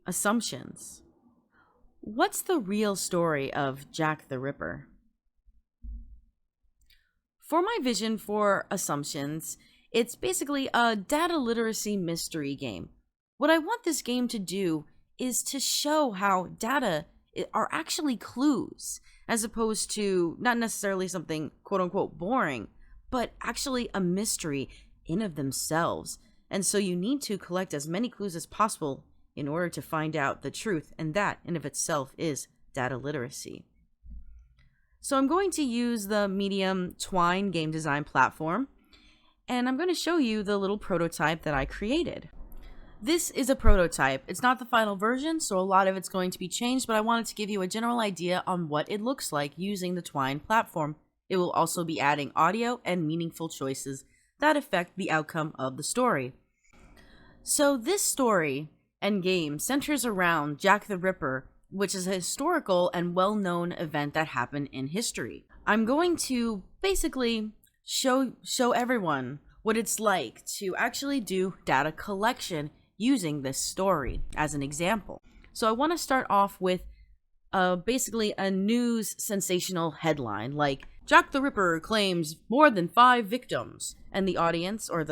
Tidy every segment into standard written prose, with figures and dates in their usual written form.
Assumptions. What's the real story of Jack the Ripper? For my vision for Assumptions, it's basically a data literacy mystery game. What I want this game to do is to show how data are actually clues, as opposed to not necessarily something quote unquote boring, but actually a mystery in of themselves. And so you need to collect as many clues as possible in order to find out the truth, and that in of itself is data literacy. So I'm going to use the Medium Twine game design platform, and I'm going to show you the little prototype that I created. This is a prototype. It's not the final version, so a lot of it's going to be changed, but I wanted to give you a general idea on what it looks like using the Twine platform. It will also be adding audio and meaningful choices that affect the outcome of the story. So this story and game centers around Jack the Ripper, which is a historical and well-known event that happened in history. I'm going to basically show everyone what it's like to actually do data collection using this story as an example. So I want to start off with basically a news sensational headline like Jack the Ripper claims more than 5 victims, and the audience, or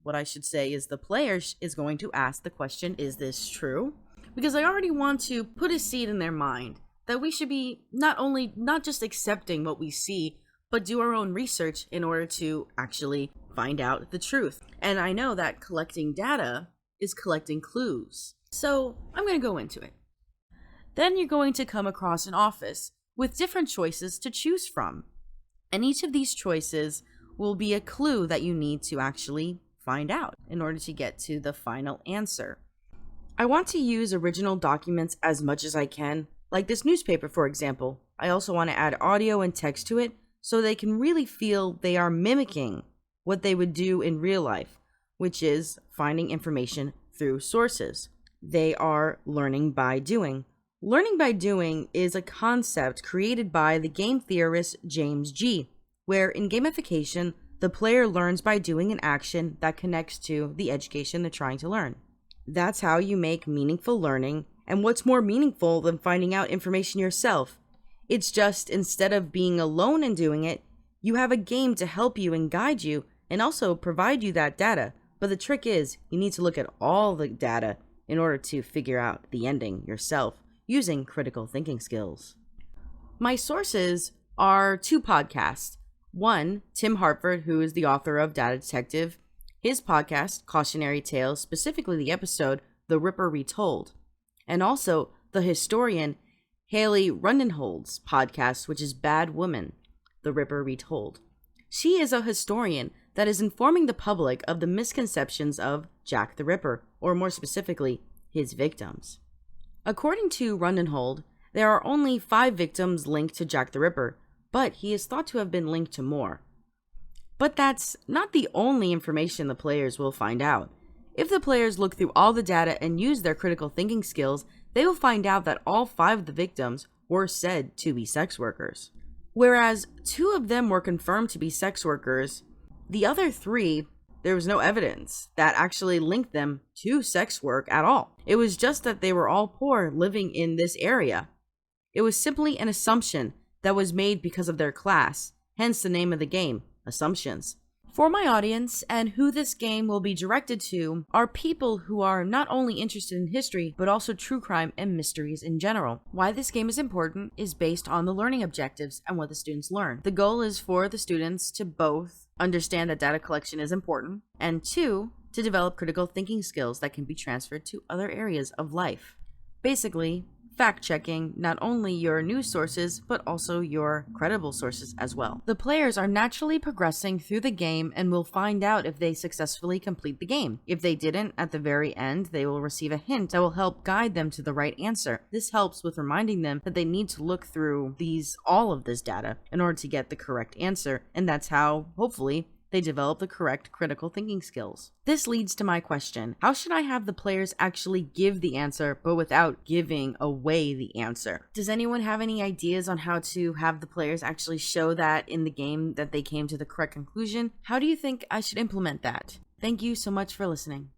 what I should say is the player, is going to ask the question, is this true? Because I already want to put a seed in their mind that we should be not just accepting what we see, but do our own research in order to actually find out the truth. And I know that collecting data is collecting clues. So I'm going to go into it. Then you're going to come across an office with different choices to choose from. And each of these choices will be a clue that you need to actually find out in order to get to the final answer. I want to use original documents as much as I can, like this newspaper, for example. I also want to add audio and text to it so they can really feel they are mimicking what they would do in real life, which is finding information through sources. They are learning by doing. Learning by doing is a concept created by the game theorist James G., where in gamification, the player learns by doing an action that connects to the education they're trying to learn. That's how you make meaningful learning, and what's more meaningful than finding out information yourself? It's just instead of being alone and doing it, you have a game to help you and guide you and also provide you that data. But the trick is, you need to look at all the data in order to figure out the ending yourself using critical thinking skills. My sources are 2 podcasts. One, Tim Hartford, who is the author of Data Detective, his podcast, Cautionary Tales, specifically the episode The Ripper Retold, and also the historian Haley Rundenhold's podcast, which is Bad Woman, The Ripper Retold. She is a historian that is informing the public of the misconceptions of Jack the Ripper, or more specifically, his victims. According to Rundenhold, there are only 5 victims linked to Jack the Ripper, but he is thought to have been linked to more. But that's not the only information the players will find out. If the players look through all the data and use their critical thinking skills, they will find out that all 5 of the victims were said to be sex workers. Whereas 2 of them were confirmed to be sex workers, the other 3, there was no evidence that actually linked them to sex work at all. It was just that they were all poor living in this area. It was simply an assumption that was made because of their class, hence the name of the game, Assumptions. For my audience, and who this game will be directed to, are people who are not only interested in history, but also true crime and mysteries in general. Why this game is important is based on the learning objectives and what the students learn. The goal is for the students to both understand that data collection is important, and 2, to develop critical thinking skills that can be transferred to other areas of life. Basically, fact-checking not only your news sources, but also your credible sources as well. The players are naturally progressing through the game and will find out if they successfully complete the game. If they didn't, at the very end, they will receive a hint that will help guide them to the right answer. This helps with reminding them that they need to look through all of this data in order to get the correct answer, and that's how, hopefully, they develop the correct critical thinking skills. This leads to my question: how should I have the players actually give the answer, but without giving away the answer? Does anyone have any ideas on how to have the players actually show that in the game that they came to the correct conclusion? How do you think I should implement that? Thank you so much for listening.